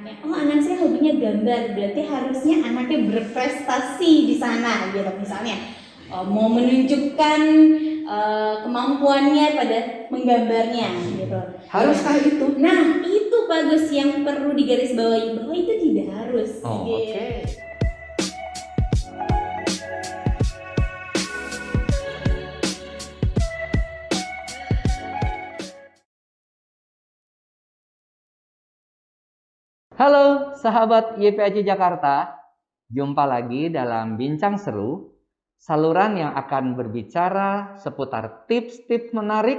misalnya, oh anak saya hobinya gambar, berarti harusnya anaknya berprestasi di sana gitu misalnya. Mau menunjukkan kemampuannya pada menggambarnya gitu. Haruskah itu? Nah, itu bagus yang perlu digarisbawahi bahwa itu tidak harus. Oh, gitu. oke. Halo sahabat YPAC Jakarta, jumpa lagi dalam Bincang Seru, saluran yang akan berbicara seputar tips-tips menarik,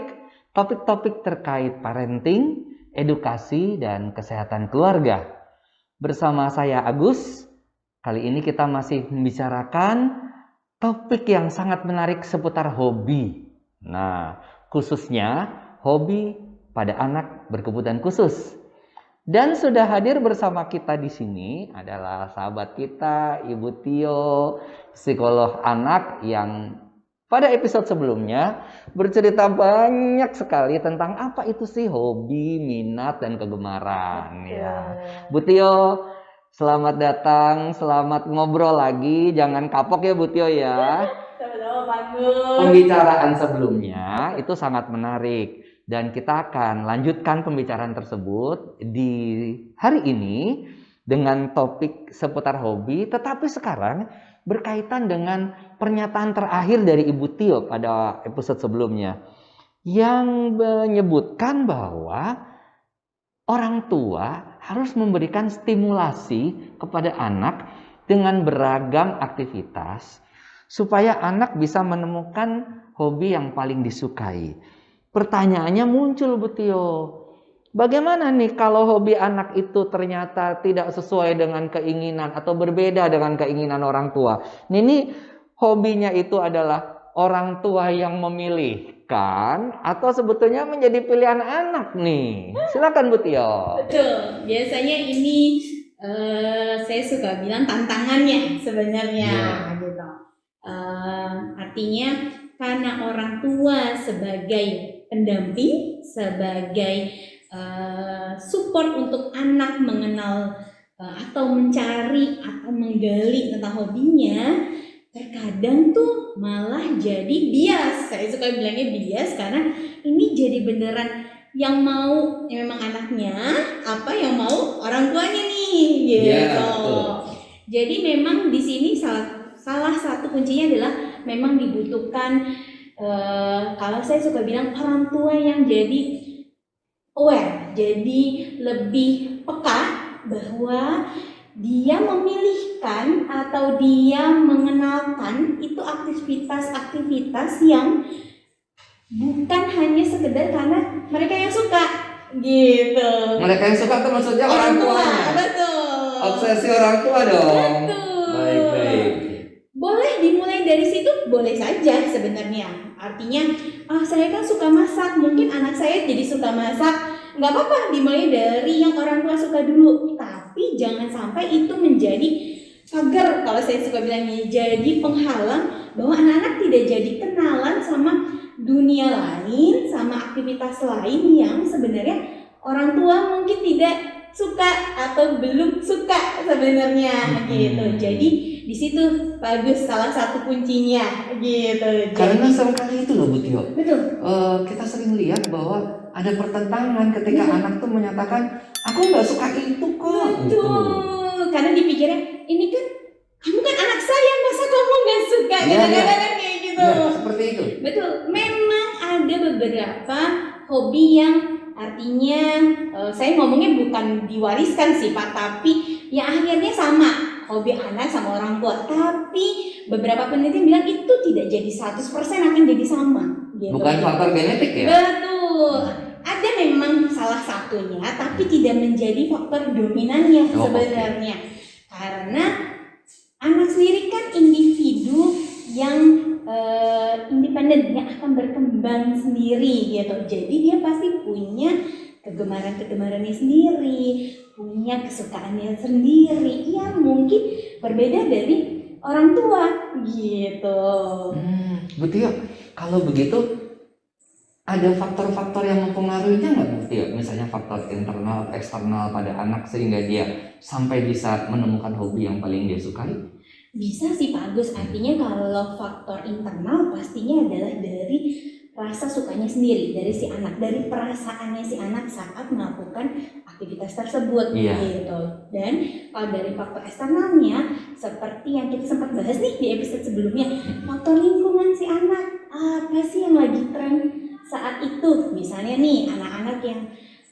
topik-topik terkait parenting, edukasi, dan kesehatan keluarga. Bersama saya Agus, kali ini kita masih membicarakan topik yang sangat menarik seputar hobi. Nah, khususnya hobi pada anak berkebutuhan khusus. Dan sudah hadir bersama kita di sini adalah sahabat kita, Ibu Tio, psikolog anak yang pada episode sebelumnya bercerita banyak sekali tentang apa itu sih hobi, minat, dan kegemaran. Ya, Bu Tio, selamat datang, selamat ngobrol lagi. Jangan kapok ya Bu Tio ya. Sama-sama bagus. Pembicaraan sebelumnya itu sangat menarik. Dan kita akan lanjutkan pembicaraan tersebut di hari ini dengan topik seputar hobi. Tetapi sekarang berkaitan dengan pernyataan terakhir dari Ibu Tio pada episode sebelumnya. Yang menyebutkan bahwa orang tua harus memberikan stimulasi kepada anak dengan beragam aktivitas supaya anak bisa menemukan hobi yang paling disukai. Pertanyaannya muncul, Bu Tio. Bagaimana nih kalau hobi anak itu ternyata tidak sesuai dengan keinginan atau berbeda dengan keinginan orang tua? Ini hobinya itu adalah orang tua yang memilihkan atau sebetulnya menjadi pilihan anak nih? Silakan Bu Tio. Betul, biasanya ini saya suka bilang tantangannya sebenarnya gitu. Artinya karena orang tua sebagai pendamping, sebagai support untuk anak mengenal atau mencari atau menggali tentang hobinya, terkadang tuh malah jadi bias. Saya suka bilangnya bias karena ini jadi beneran yang mau memang anaknya, apa yang mau orang tuanya nih gitu. Jadi memang di sini salah satu kuncinya adalah memang dibutuhkan kalau saya suka bilang orang tua yang jadi aware, jadi lebih peka bahwa dia memilihkan atau dia mengenalkan itu aktivitas-aktivitas yang bukan hanya sekedar karena mereka yang suka gitu. Mereka yang suka itu maksudnya orang tuanya. Betul. Obsesi orang tua dong. Betul. Baik. Boleh dimulai dari situ, boleh saja sebenarnya. Artinya, saya kan suka masak, mungkin anak saya jadi suka masak, nggak apa-apa dimulai dari yang orang tua suka dulu. Tapi jangan sampai itu menjadi pagar, kalau saya suka bilangnya, jadi penghalang bahwa anak-anak tidak jadi kenalan sama dunia lain, sama aktivitas lain yang sebenarnya orang tua mungkin tidak suka atau belum suka sebenarnya gitu. Jadi di situ bagus salah satu kuncinya gitu. Karena seringkali itu loh Bu Tio. Betul. Kita sering lihat bahwa ada pertentangan ketika anak tuh menyatakan aku nggak suka itu kok. Betul. Gitu. Karena dipikirnya ini kan kamu kan anak saya, masa kamu nggak suka? Kadang-kadang kayak gitu. Ya, seperti itu. Betul. Memang ada beberapa hobi yang artinya saya ngomongnya bukan diwariskan sih Pak, tapi ya akhirnya sama. Hobi anak sama orang tua, tapi beberapa peneliti bilang itu tidak jadi 100% akan jadi sama gitu. Bukan faktor genetik ya? Betul. Ada memang salah satunya, tapi tidak menjadi faktor dominannya sebenarnya. Karena anak sendiri kan individu yang independen, yang akan berkembang sendiri gitu. Jadi dia pasti punya kegemaran-kegemarannya sendiri, punya kesukaannya sendiri yang mungkin berbeda dari orang tua gitu. Bu Tio, kalau begitu ada faktor-faktor yang mempengaruhinya nggak Bu Tio? Misalnya faktor internal, eksternal pada anak sehingga dia sampai bisa menemukan hobi yang paling dia sukai? Bisa sih Pak Agus, artinya kalau faktor internal pastinya adalah dari rasa sukanya sendiri, dari si anak, dari perasaannya si anak saat melakukan aktivitas tersebut Iya. gitu. Dan kalau dari faktor eksternalnya, seperti yang kita sempat bahas nih di episode sebelumnya, faktor lingkungan si anak, apa sih yang lagi tren saat itu? Misalnya nih anak-anak yang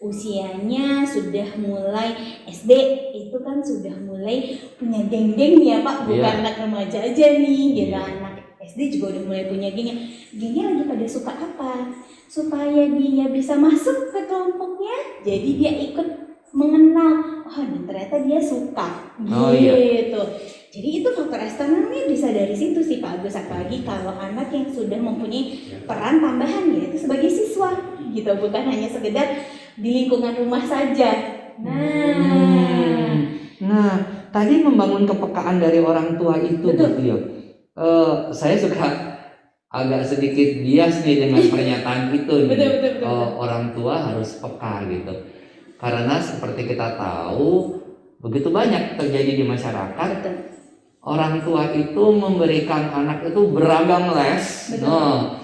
usianya sudah mulai SD, itu kan sudah mulai punya geng-geng ya Pak, bukan Iya. anak remaja aja nih gitu. Iya. Anak SD juga udah mulai punya gengnya. Gengnya lagi pada suka apa? Supaya dia bisa masuk ke kelompoknya, jadi dia ikut mengenal, oh dan ternyata dia suka Oh, iya. gitu. Jadi itu faktor eksternalnya bisa dari situ sih Pak Agus, apalagi kalau anak yang sudah mempunyai peran tambahan yaitu sebagai siswa gitu, bukan hanya sekedar di lingkungan rumah saja. Nah, tadi membangun kepekaan dari orang tua itu, Betul. Bu Tio. Saya suka agak sedikit bias nih dengan pernyataan itu nih. Betul. Orang tua harus peka gitu. Karena seperti kita tahu, begitu banyak terjadi di masyarakat, Betul. orang tua itu memberikan anak itu beragam les. Betul. Nah,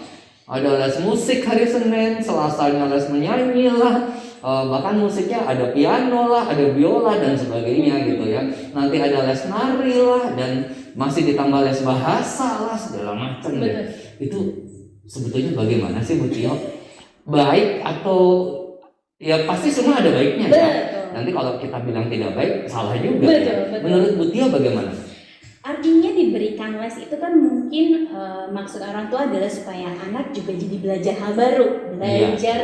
ada les musik hari Senin, Selasanya les menyanyi lah, bahkan musiknya ada piano lah, ada biola dan sebagainya gitu ya. Nanti ada les nari lah, dan masih ditambah les bahasa lah, segala macam deh. Itu sebetulnya bagaimana sih Bu Tio? Baik atau ya pasti semua ada baiknya ya. Nanti kalau kita bilang tidak baik, salah juga ya. Menurut Bu Tio bagaimana? Artinya diberikan les itu kan mungkin maksud orang tua adalah supaya anak juga jadi belajar hal baru, belajar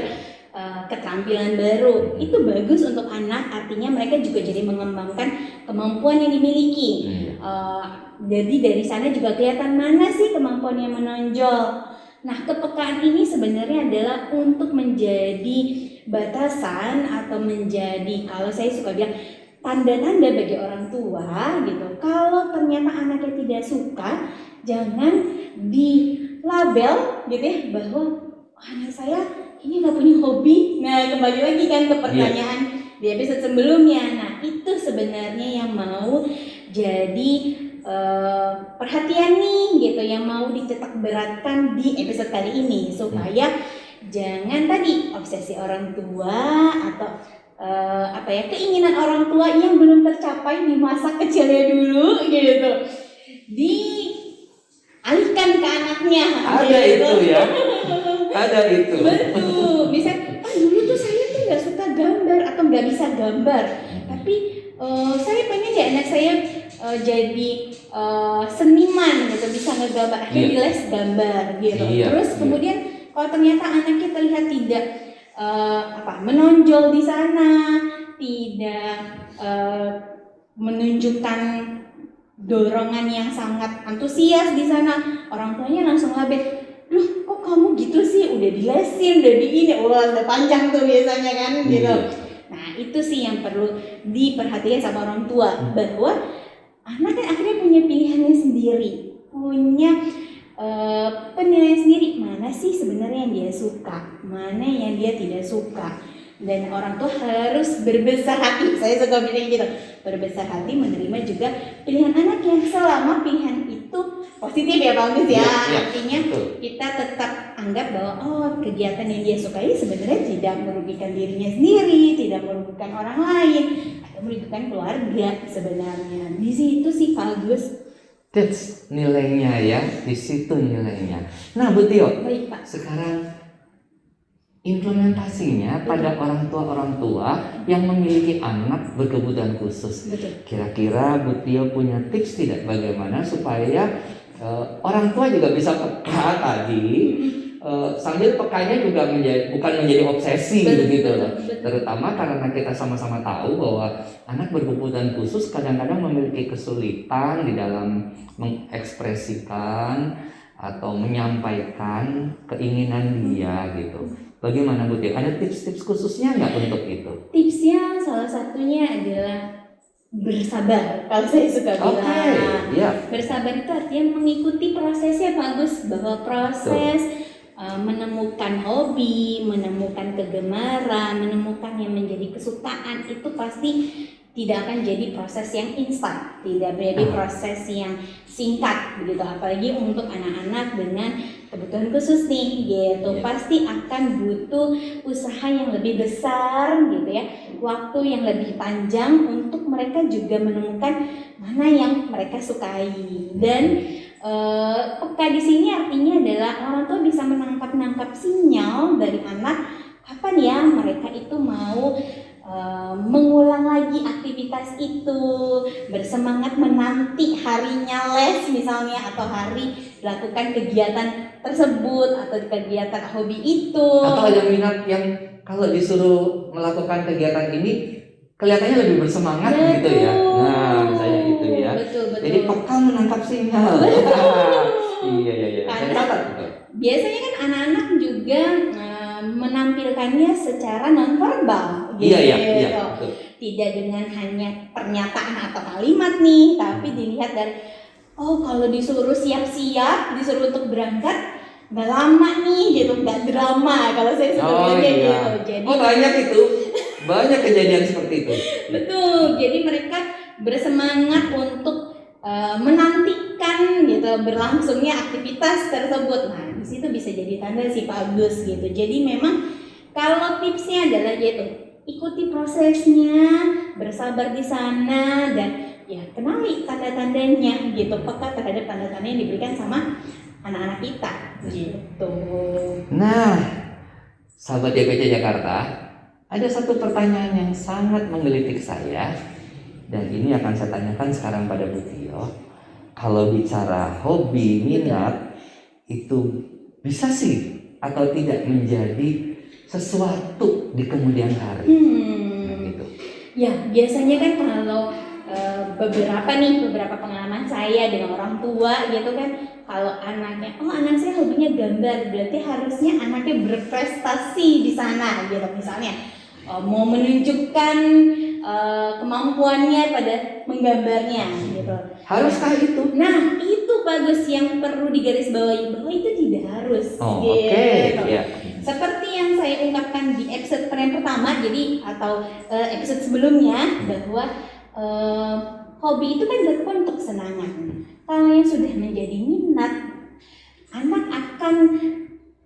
keterampilan baru. Itu bagus untuk anak, artinya mereka juga jadi mengembangkan kemampuan yang dimiliki. Jadi dari sana juga kelihatan mana sih kemampuan yang menonjol. Nah, kepekaan ini sebenarnya adalah untuk menjadi batasan atau menjadi, kalau saya suka bilang, tanda-tanda bagi orang tua gitu. Kalau ternyata anaknya tidak suka, jangan dilabel gitu ya, bahwa anak saya ini nggak punya hobi. Nah, kembali lagi kan ke pertanyaan di episode sebelumnya. Nah, itu sebenarnya yang mau jadi perhatian nih gitu, yang mau dicetak beratkan di episode kali ini, supaya jangan tadi obsesi orang tua atau keinginan orang tua yang belum tercapai di masa kecilnya dulu gitu dialihkan ke anaknya. Ada gitu. Itu ya. Ada itu. Betul. Misalnya, dulu tuh saya tuh nggak suka gambar atau nggak bisa gambar, tapi saya pengen ya anak saya jadi seniman gitu, bisa ngegambar, akhirnya di les gambar gitu. Terus kemudian kalau ternyata anaknya terlihat tidak menonjol di sana, tidak menunjukkan dorongan yang sangat antusias di sana, orang tuanya langsung label, "Duh, kok kamu gitu sih? Udah dilesin, udah di ini, udah panjang tuh biasanya kan gitu." Nah, itu sih yang perlu diperhatikan sama orang tua, bahwa anak kan akhirnya punya pilihannya sendiri, punya penilaian sendiri, mana sih sebenarnya yang dia suka, mana yang dia tidak suka. Dan orang tua harus berbesar hati, saya suka bilang gitu, berbesar hati menerima juga pilihan anaknya selama pilihan itu positif ya Pak Agus ya. Artinya kita tetap anggap bahwa kegiatan yang dia sukai sebenarnya tidak merugikan dirinya sendiri, tidak merugikan orang lain, atau merugikan keluarga sebenarnya. Di situ sih Pak Agus. That's nilainya ya, di situ nilainya. Nah Bu Tio, baik Pak. Sekarang implementasinya pada orang tua yang memiliki anak berkebutuhan khusus. Kira-kira Bu Tio punya tips tidak bagaimana supaya orang tua juga bisa peka tadi, sambil pekanya juga bukan menjadi obsesi begitu loh. Terutama karena kita sama-sama tahu bahwa anak berkebutuhan khusus kadang-kadang memiliki kesulitan di dalam mengekspresikan atau menyampaikan keinginan dia gitu. Bagaimana Bu Tio? Ada tips-tips khususnya nggak untuk itu? Tipsnya salah satunya adalah bersabar. Kalau saya suka bilang, bersabar itu artinya mengikuti prosesnya Pak Agus, bahwa proses menemukan hobi, menemukan kegemaran, menemukan yang menjadi kesukaan itu pasti tidak akan jadi proses yang instan, tidak menjadi proses yang singkat begitu, apalagi untuk anak-anak dengan kebutuhan khusus nih gitu. Pasti akan butuh usaha yang lebih besar gitu ya, waktu yang lebih panjang untuk mereka juga menemukan mana yang mereka sukai. Dan peka di sini artinya adalah orang tua bisa menangkap sinyal dari anak kapan ya mereka itu mau mengulang lagi aktivitas itu, bersemangat menanti harinya les misalnya, atau hari melakukan kegiatan tersebut atau kegiatan hobi itu. Atau ada minat yang kalau disuruh melakukan kegiatan ini kelihatannya lebih bersemangat gitu ya. Nah, misalnya gitu ya. Betul. Jadi peka menangkap sinyal. Iya. Saya catat itu. Biasanya kan anak-anak juga menampilkannya secara nonverbal. Iya. Betul. Tidak dengan hanya pernyataan atau kalimat nih, tapi dilihat dari kalau disuruh siap-siap, disuruh untuk berangkat, nggak lama nih gitu, nggak drama kalau saya sebutnya gitu. Jadi banyak kejadian seperti itu. Betul. Jadi mereka bersemangat untuk menantikan gitu berlangsungnya aktivitas tersebut. Nah, di situ bisa jadi tanda si bagus gitu. Jadi memang kalau tipsnya adalah yaitu ikuti prosesnya, bersabar di sana, dan ya kenali tanda-tandanya gitu, peka terhadap tanda-tanda yang diberikan sama anak-anak kita gitu. Nah, sahabat YPC Jakarta, ada satu pertanyaan yang sangat menggelitik saya, dan ini akan saya tanyakan sekarang pada Bu Tio. Kalau bicara hobi, minat, itu bisa sih atau tidak menjadi sesuatu di kemudian hari? Gitu. Ya, biasanya kan kalau beberapa pengalaman saya dengan orang tua gitu kan, kalau anaknya, anak saya hobinya gambar, berarti harusnya anaknya berprestasi di sana gitu. Misalnya mau menunjukkan kemampuannya pada menggambarnya gitu. Haruskah itu? Nah, itu bagus yang perlu digarisbawahi bahwa itu tidak harus. Gitu. Iya. Seperti yang saya ungkapkan di episode yang pertama, jadi atau episode sebelumnya, bahwa hobi itu kan dilakukan untuk kesenangan. Kalau yang sudah menjadi minat, anak akan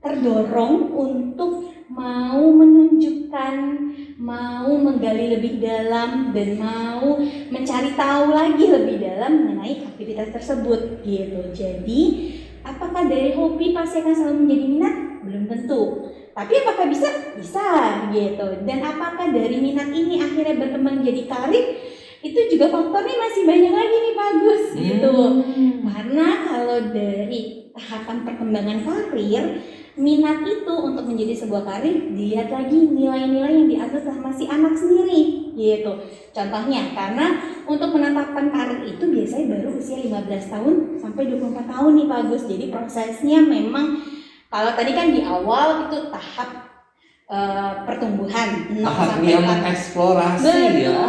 terdorong untuk mau menunjukkan, mau menggali lebih dalam, dan mau mencari tahu lagi lebih dalam mengenai aktivitas tersebut gitu. Jadi apakah dari hobi pasti akan selalu menjadi minat? Belum tentu. Tapi apakah bisa? Bisa gitu. Dan apakah dari minat ini akhirnya berkembang jadi karir? Itu juga faktornya masih banyak lagi nih bagus gitu. Karena kalau dari tahapan perkembangan karir, minat itu untuk menjadi sebuah karir, dilihat lagi nilai-nilai yang diatur sama si anak sendiri gitu. Contohnya, karena untuk penetapan karir itu biasanya baru usia 15 tahun sampai 24 tahun nih bagus. Jadi prosesnya memang kalau tadi kan di awal itu tahap pertumbuhan, tahap dia mengeksplorasi ya.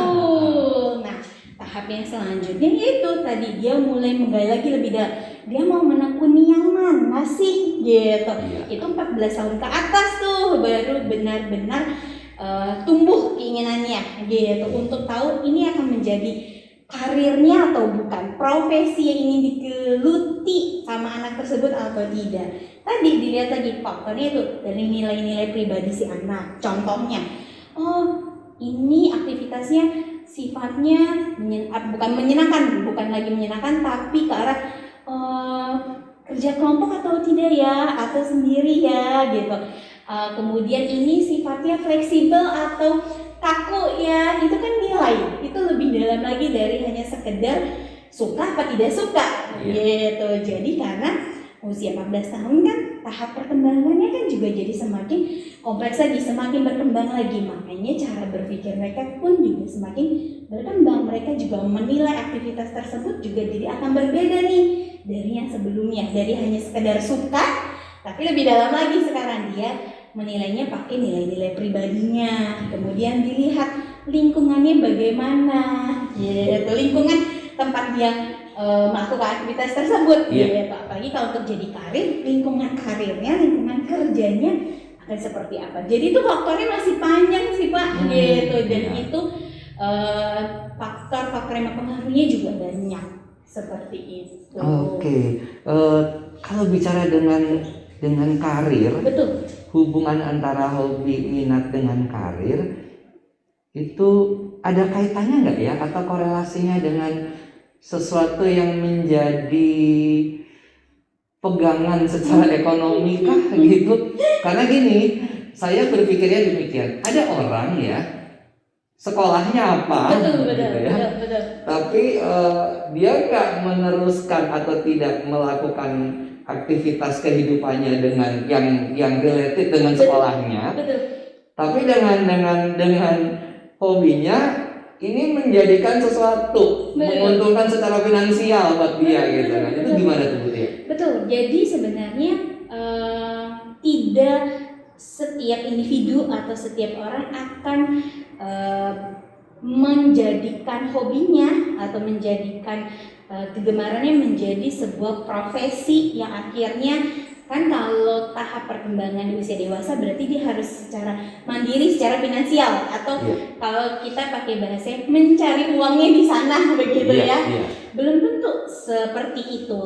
Nah, tahap yang selanjutnya yaitu tadi dia mulai menggali lagi lebih dalam. Dia mau menekuni yang mana sih gitu. Itu 14 tahun ke atas tuh baru benar-benar tumbuh keinginannya gitu, untuk tahu ini akan menjadi karirnya atau bukan, profesi yang ingin digeluti sama anak tersebut atau tidak. Tadi dilihat lagi faktornya itu dari nilai-nilai pribadi si anak. Contohnya, ini aktivitasnya sifatnya bukan menyenangkan, bukan lagi menyenangkan, tapi ke arah kerja kelompok atau tidak ya, atau sendiri ya gitu. Kemudian ini sifatnya fleksibel atau kaku ya, itu kan nilai. Itu lebih dalam lagi dari hanya sekedar suka apa tidak suka gitu. Jadi karena usia 14 tahun kan tahap perkembangannya kan juga jadi semakin kompleks lagi, semakin berkembang lagi. Makanya cara berpikir mereka pun juga semakin berkembang. Mereka juga menilai aktivitas tersebut juga jadi akan berbeda nih dari yang sebelumnya. Dari hanya sekedar suka, tapi lebih dalam lagi sekarang dia menilainya pakai nilai-nilai pribadinya. Kemudian dilihat lingkungannya bagaimana, yaitu lingkungan tempat dia melakukan aktivitas tersebut Iya. gitu. Apalagi kalau untuk jadi karir, lingkungan karirnya, lingkungan kerjanya akan seperti apa. Jadi itu faktornya masih panjang sih Pak gitu, dan Iya. itu faktor-faktor yang mempengaruhinya juga banyak seperti itu. Oke. Kalau bicara dengan karir, Betul. hubungan antara hobi, minat dengan karir itu ada kaitannya nggak ya, atau korelasinya dengan sesuatu yang menjadi pegangan secara ekonomi kah gitu? Karena gini, saya berpikirnya demikian. Ada orang ya, sekolahnya apa, Betul, gitu ya, betul. tapi dia nggak meneruskan atau tidak melakukan aktivitas kehidupannya dengan yang related dengan sekolahnya. Betul. Tapi dengan hobinya ini menjadikan sesuatu menguntungkan secara finansial buat dia gitu kan. Itu gimana tuh Bu Tia? Betul. Jadi sebenarnya tidak setiap individu atau setiap orang akan menjadikan hobinya atau menjadikan kegemarannya menjadi sebuah profesi yang akhirnya, kan kalau tahap perkembangan di usia dewasa berarti dia harus secara mandiri secara finansial, atau kalau kita pakai bahasa mencari uangnya di sana begitu ya. Belum tentu seperti itu.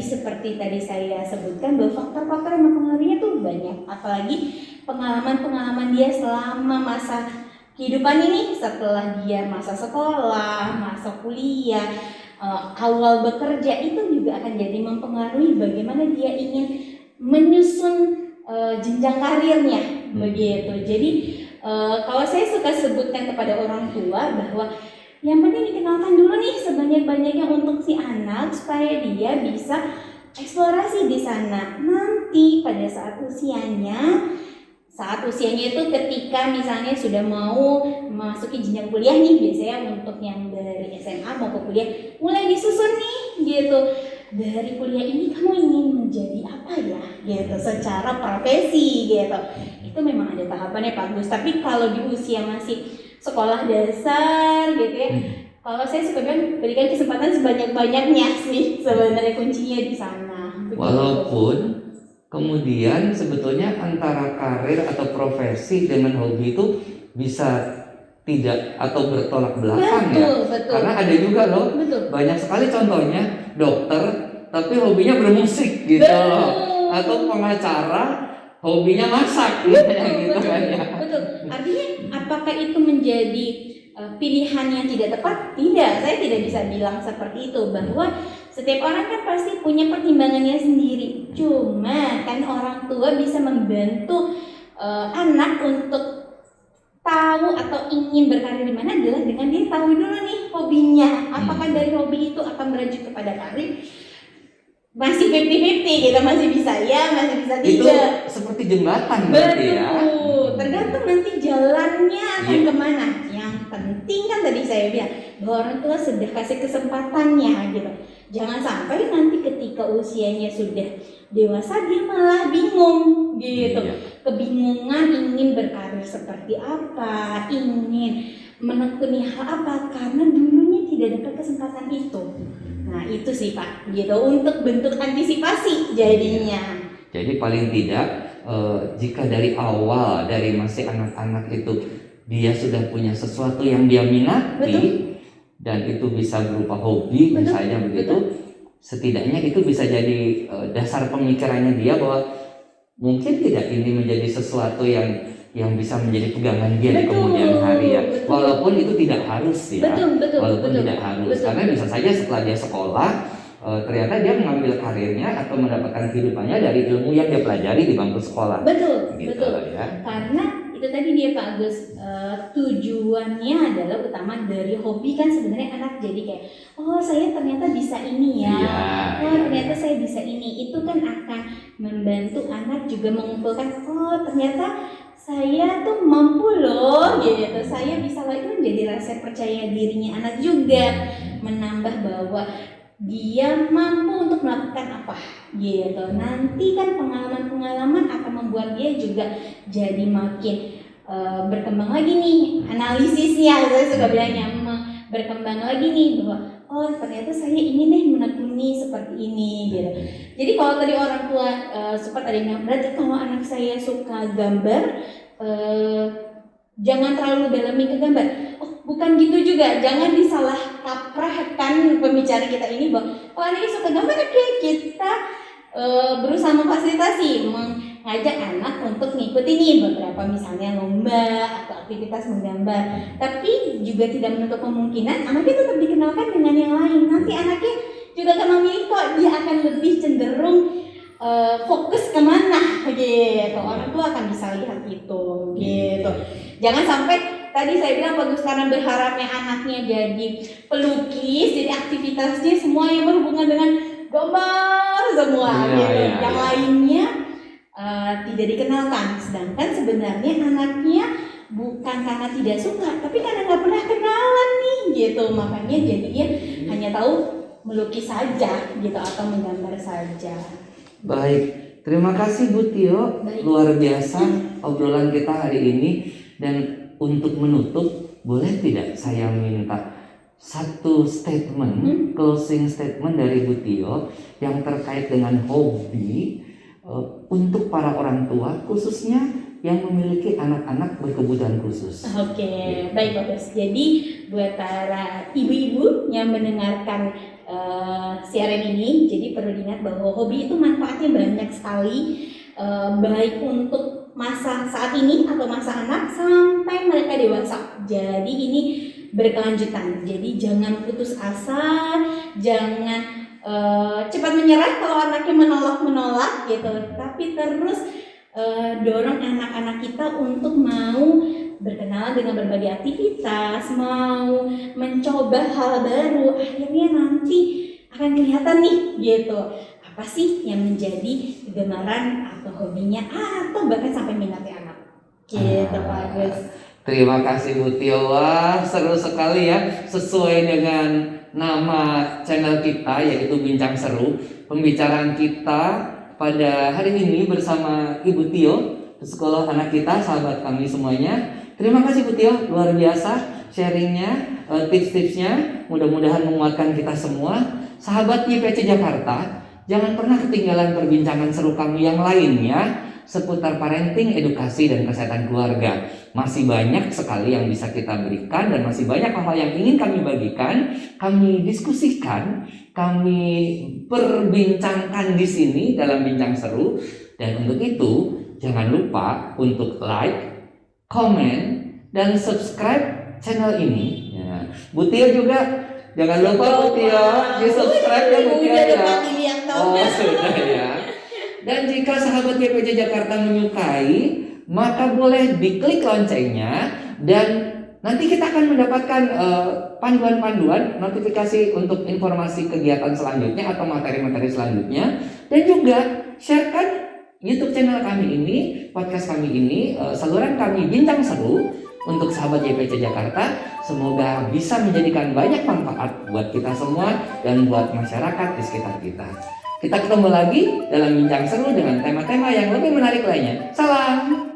Seperti tadi saya sebutkan bahwa faktor-faktor yang mempengaruhinya tuh banyak, apalagi pengalaman-pengalaman dia selama masa kehidupan ini, setelah dia masa sekolah, masa kuliah, awal bekerja, itu juga akan jadi mempengaruhi bagaimana dia ingin menyusun jenjang karirnya begitu. Jadi kalau saya suka sebutkan kepada orang tua bahwa yang penting dikenalkan dulu nih sebanyak-banyaknya untuk si anak supaya dia bisa eksplorasi di sana. Nanti pada saat usianya itu ketika misalnya sudah mau memasuki jenjang kuliah nih, biasanya untuk yang dari SMA mau ke kuliah mulai disusun nih gitu. Dari kuliah ini kamu ingin menjadi apa ya gitu secara profesi gitu. Itu memang ada tahapannya Pak Gus. Tapi kalau di usia masih sekolah dasar gitu ya, kalau saya suka bilang berikan kesempatan sebanyak-banyaknya sih, sebenarnya kuncinya di sana. Walaupun kemudian sebetulnya antara karir atau profesi dengan hobi itu bisa tidak atau bertolak belakang. Betul. Karena ada juga loh, banyak sekali contohnya dokter tapi hobinya bermusik gitu loh, atau pengacara hobinya masak gitu kan ya. Betul. Artinya apakah itu menjadi pilihan yang tidak tepat? Tidak, saya tidak bisa bilang seperti itu, bahwa setiap orang kan pasti punya pertimbangannya sendiri. Cuma kan orang tua bisa membantu anak untuk tahu atau ingin berkarir di mana adalah dengan dia tahu dulu nih hobinya. Apakah dari hobi itu akan merujuk kepada karir? Masih 50-50 gitu, masih bisa ya, masih bisa tidak. Itu seperti jembatan berarti ya. Tergantung nanti jalannya akan kemana. Yang penting kan tadi saya bilang bahwa orang tua sudah kasih kesempatannya gitu. Jangan sampai nanti ketika usianya sudah dewasa dia malah bingung gitu. Kebingungan ingin berkarir seperti apa, ingin menekuni hal apa, karena dulunya tidak dapat kesempatan itu. Nah itu sih Pak gitu, untuk bentuk antisipasi jadinya. Jadi paling tidak jika dari awal, dari masih anak-anak itu dia sudah punya sesuatu yang dia minati, dan itu bisa berupa hobi misalnya begitu, setidaknya itu bisa jadi dasar pemikirannya dia bahwa mungkin tidak ini menjadi sesuatu yang bisa menjadi pegangan dia di kemudian hari ya. Walaupun itu tidak harus ya. Tidak harus. Karena bisa saja setelah dia sekolah ternyata dia mengambil karirnya atau mendapatkan kehidupannya dari ilmu yang dia pelajari di bangku sekolah. Betul. Ya. Karena itu tadi dia Pak Agus, tujuannya adalah utama dari hobi kan sebenarnya anak jadi kayak, oh saya ternyata bisa ini ya. Ternyata saya bisa ini. Itu kan akan membantu anak juga mengumpulkan, oh ternyata saya tuh mampu loh gitu, saya bisa loh. Itu menjadi rasa percaya dirinya anak juga, menambah bahwa dia mampu untuk melakukan apa gitu. Nanti kan pengalaman-pengalaman akan membuat dia juga jadi makin berkembang lagi nih analisisnya. Saya suka bilangnya berkembang lagi nih bahwa oh ternyata saya ingin deh menekuni seperti ini gitu. Jadi kalau tadi orang tua sempat ada yang bilang, berarti kalau anak saya suka gambar jangan terlalu dalami ke gambar. Oh bukan gitu juga, jangan disalah kaprahkan pembicara kita ini bahwa oh anaknya suka gambar, oke kita berusaha memfasilitasi, mengajak anak untuk mengikuti nih beberapa misalnya lomba atau aktivitas menggambar. Tapi juga tidak menutup kemungkinan anaknya tetap dikenalkan dengan yang lain. Nanti anaknya juga akan memilih kok dia akan lebih cenderung fokus kemana gitu. Orang tua akan bisa lihat itu gitu. Jangan sampai tadi saya bilang bagus karena berharapnya anaknya jadi pelukis, jadi aktivitasnya semua yang berhubungan dengan gambar semua gitu. Yang lainnya tidak dikenalkan. Sedangkan sebenarnya anaknya bukan karena tidak suka, tapi karena nggak pernah kenalan nih gitu. Makanya jadinya hanya tahu melukis saja gitu atau menggambar saja. Baik, terima kasih Bu Tio. Baik. Luar biasa obrolan kita hari ini. Dan untuk menutup, boleh tidak saya minta satu statement, closing statement dari Bu Tio yang terkait dengan hobi untuk para orang tua, khususnya yang memiliki anak-anak berkebutuhan khusus. Oke, baik bagus. Jadi buat para ibu-ibu yang mendengarkan siaran ini, jadi perlu diingat bahwa hobi itu manfaatnya banyak sekali, baik untuk masa saat ini atau masa anak sampai mereka dewasa. Jadi ini berkelanjutan. Jadi jangan putus asa, jangan cepat menyerah kalau anaknya menolak gitu. Tapi terus dorong anak-anak kita untuk mau berkenalan dengan berbagai aktivitas, mau mencoba hal baru. Akhirnya nanti akan kelihatan nih gitu. Apa sih yang menjadi kegemaran atau hobinya atau bahkan sampai minatnya anak gitu Pak Agus. Terima kasih Bu Tio. Wah, seru sekali ya, sesuai dengan nama channel kita yaitu Bincang Seru. Pembicaraan kita pada hari ini bersama Ibu Tio, psikolog anak kita, sahabat kami semuanya. Terima kasih Bu Tio, luar biasa sharingnya, tips-tipsnya, mudah-mudahan menguatkan kita semua. Sahabat YPC Jakarta, jangan pernah ketinggalan perbincangan seru kami yang lainnya seputar parenting, edukasi, dan kesehatan keluarga. Masih banyak sekali yang bisa kita berikan dan masih banyak hal-hal yang ingin kami bagikan, kami diskusikan, kami perbincangkan di sini dalam Bincang Seru. Dan untuk itu, jangan lupa untuk like, komen, dan subscribe channel ini. Ya. Bu Tio juga jangan lupa Bu Tio di subscribe ya Bu Tio ya. Oh sudah ya. Dan jika sahabat YPC Jakarta menyukai, maka boleh diklik loncengnya dan nanti kita akan mendapatkan panduan-panduan notifikasi untuk informasi kegiatan selanjutnya atau materi-materi selanjutnya. Dan juga sharekan YouTube channel kami ini, podcast kami ini, saluran kami Bincang Seru untuk sahabat YPC Jakarta. Semoga bisa menjadikan banyak manfaat buat kita semua dan buat masyarakat di sekitar kita. Kita ketemu lagi dalam Bincang Seru dengan tema-tema yang lebih menarik lainnya. Salam!